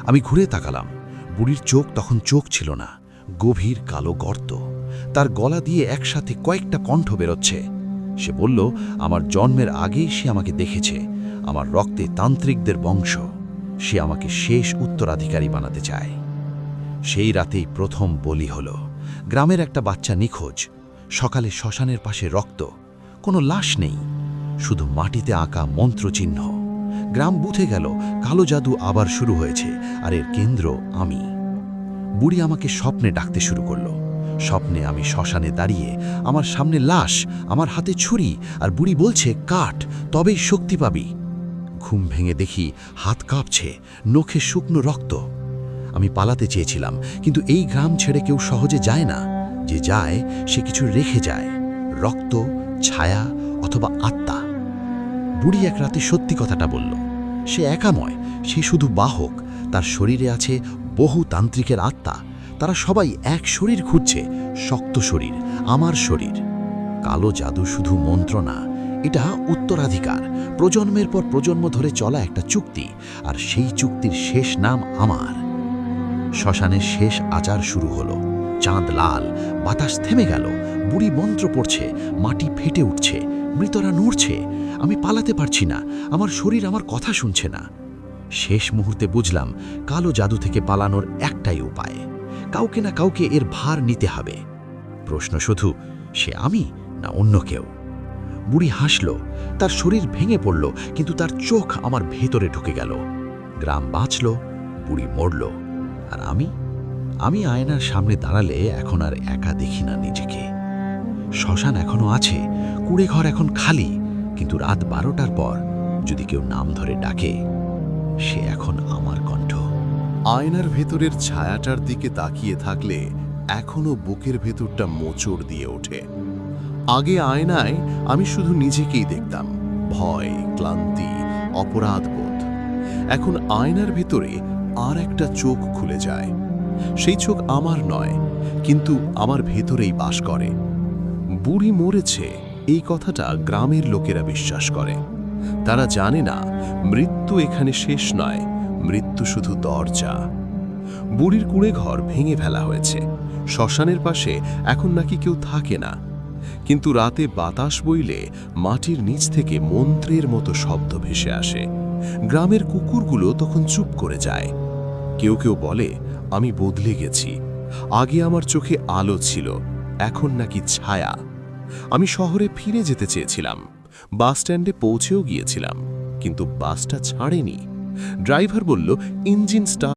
আমি ঘুরে তাকালাম। বুড়ির চোখ তখন চোখ ছিল না, গভীর কালো গর্ত। তার গলা দিয়ে একসাথে কয়েকটা কণ্ঠ বেরোচ্ছে। সে বলল, আমার জন্মের আগেই সে আমাকে দেখেছে, আমার রক্তে তান্ত্রিকদের বংশ। সে আমাকে শেষ উত্তরাধিকারী বানাতে চায়। সেই রাতেই প্রথম বলি হলো। গ্রামের একটা বাচ্চা নিখোঁজ। সকালে শ্মশানের পাশে রক্ত, কোনো লাশ নেই, শুধু মাটিতে আঁকা মন্ত্রচিহ্ন। গ্রাম বুঝে গেল কালো জাদু আবার শুরু হয়েছে, আর এর কেন্দ্র আমি। বুড়ি আমাকে স্বপ্নে ডাকতে শুরু করলো। স্বপ্নে আমি শ্মশানে দাঁড়িয়ে, আমার সামনে লাশ, আমার হাতে ছুরি, আর বুড়ি বলছে, কাট, তবেই শক্তি পাবি। ঘুম ভেঙে দেখি হাত কাঁপছে, নখে শুকনো রক্ত। আমি পালাতে চেয়েছিলাম, কিন্তু এই গ্রাম ছেড়ে কেউ সহজে যায় না। যে যায় সে কিছু রেখে যায়, রক্ত, ছায়া অথবা আত্মা। বুড়ি এক রাতে সত্যি কথাটা বলল। সে একা নয়, সে শুধু বাহক। তার শরীরে আছে বহু তান্ত্রিকের আত্মা। তারা সবাই এক শরীর খুঁজছে, শক্ত শরীর, আমার শরীর। কালো জাদু শুধু মন্ত্র না, এটা উত্তরাধিকার, প্রজন্মের পর প্রজন্ম ধরে চলা একটা চুক্তি। আর সেই চুক্তির শেষ নাম আমার। শ্মশানের শেষ আচার শুরু হলো। চাঁদ লাল, বাতাস থেমে গেল। বুড়ি মন্ত্র পড়ছে, মাটি ফেটে উঠছে, মৃতরা নড়ছে। আমি পালাতে পারছি না, আমার শরীর আমার কথা শুনছে না। শেষ মুহূর্তে বুঝলাম, কালো জাদু থেকে পালানোর একটাই উপায়, কাউকে না কাউকে এর ভার নিতে হবে। প্রশ্ন শুধু, সে আমি না অন্য কেউ? বুড়ি হাসল, তার শরীর ভেঙে পড়ল, কিন্তু তার চোখ আমার ভেতরে ঢুকে গেল। গ্রাম বাঁচল, বুড়ি মরল, আর আমি আয়নার সামনে দাঁড়ালে এখন আর একা দেখি না নিজেকে। শ্মশান এখনো আছে, কুড়েঘর এখন খালি, কিন্তু রাত 12টার পর যদি কেউ নাম ধরে ডাকে, সে এখন আমার কণ্ঠ। আয়নার ভেতরের ছায়াটার দিকে তাকিয়ে থাকলে এখনো বুকের ভেতরটা মোচড় দিয়ে ওঠে। আগে আয়নায় আমি শুধু নিজেকেই দেখতাম, ভয়, ক্লান্তি, অপরাধবোধ। এখন আয়নার ভেতরে আর একটা চোখ খুলে যায়। সেই চোখ আমার নয়, কিন্তু আমার ভেতরেই বাস করে। বুড়ি মরেছে এই কথাটা গ্রামের লোকেরা বিশ্বাস করে। তারা জানে না মৃত্যু এখানে শেষ নয়, মৃত্যু শুধু দরজা। বুড়ির কুঁড়েঘর ভেঙে ফেলা হয়েছে, শ্মশানের পাশে এখন নাকি কেউ থাকে না। কিন্তু রাতে বাতাস বইলে মাটির নিচ থেকে মন্ত্রের মতো শব্দ ভেসে আসে। গ্রামের কুকুরগুলো তখন চুপ করে যায়। কেউ কেউ বলে, আমি বদলে গেছি, আগে আমার চোখে আলো ছিল, এখন নাকি ছায়া। আমি শহরে ফিরে যেতে চেয়েছিলাম, বাস স্ট্যান্ডে পৌঁছেও গিয়েছিলাম, কিন্তু বাসটা ছাড়েনি। ড্রাইভার বলল, ইঞ্জিন স্টার্ট